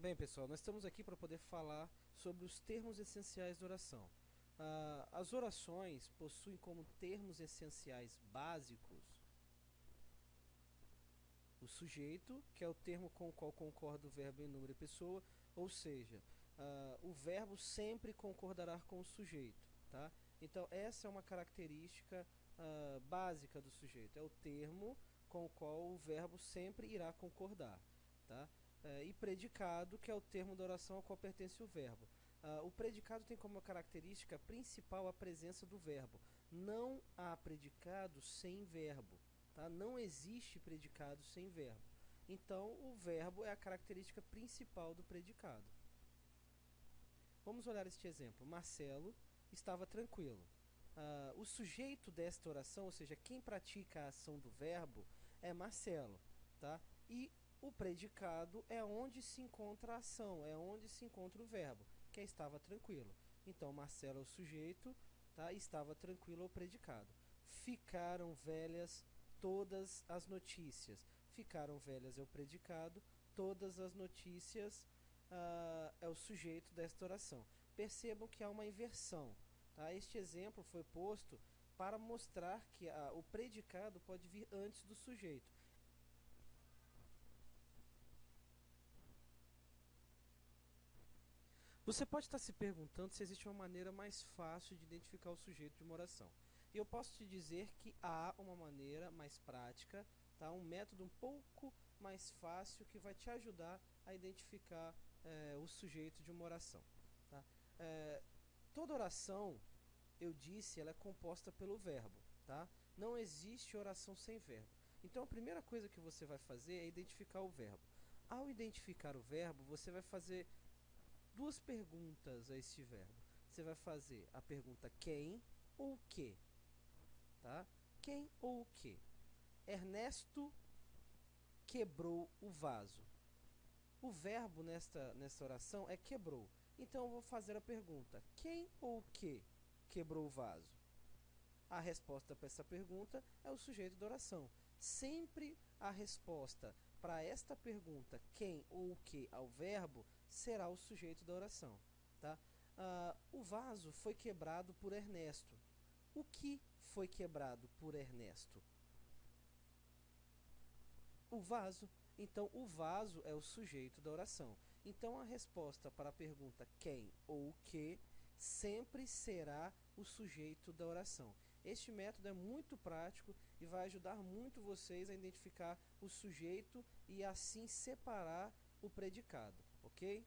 Bem, pessoal, nós estamos aqui para poder falar sobre os termos essenciais da oração. As orações possuem como termos essenciais básicos o sujeito, que é o termo com o qual concorda o verbo em número e pessoa, ou seja, o verbo sempre concordará com o sujeito. Tá? Então, essa é uma característica básica do sujeito, é o termo com o qual o verbo sempre irá concordar. Tá? E predicado, que é o termo da oração ao qual pertence o verbo. O predicado tem como característica principal a presença do verbo. Não há predicado sem verbo. Tá? Não existe predicado sem verbo. Então, o verbo é a característica principal do predicado. Vamos olhar este exemplo. Marcelo estava tranquilo. O sujeito desta oração, ou seja, quem pratica a ação do verbo, é Marcelo. Tá? E o predicado é onde se encontra a ação, é onde se encontra o verbo, que é estava tranquilo. Então, Marcelo é o sujeito, tá? Estava tranquilo é o predicado. Ficaram velhas todas as notícias. Ficaram velhas é o predicado, todas as notícias é o sujeito desta oração. Percebam que há uma inversão. Tá? Este exemplo foi posto para mostrar que o predicado pode vir antes do sujeito. Você pode estar se perguntando se existe uma maneira mais fácil de identificar o sujeito de uma oração. E eu posso te dizer que há uma maneira mais prática, tá? Um método um pouco mais fácil que vai te ajudar a identificar o sujeito de uma oração. Tá? Toda oração, eu disse, ela é composta pelo verbo. Tá? Não existe oração sem verbo. Então a primeira coisa que você vai fazer é identificar o verbo. Ao identificar o verbo, você vai fazer duas perguntas a este verbo. Você vai fazer a pergunta quem ou que. Tá? Quem ou o que? Ernesto quebrou o vaso. O verbo nesta oração é quebrou. Então eu vou fazer a pergunta: quem ou o que quebrou o vaso? A resposta para essa pergunta é o sujeito da oração. Sempre a resposta para esta pergunta, quem ou o que, ao verbo, será o sujeito da oração. Tá? O vaso foi quebrado por Ernesto. O que foi quebrado por Ernesto? O vaso. Então, o vaso é o sujeito da oração. Então, a resposta para a pergunta quem ou o que sempre será o sujeito da oração. Este método é muito prático e vai ajudar muito vocês a identificar o sujeito e assim separar o predicado, ok?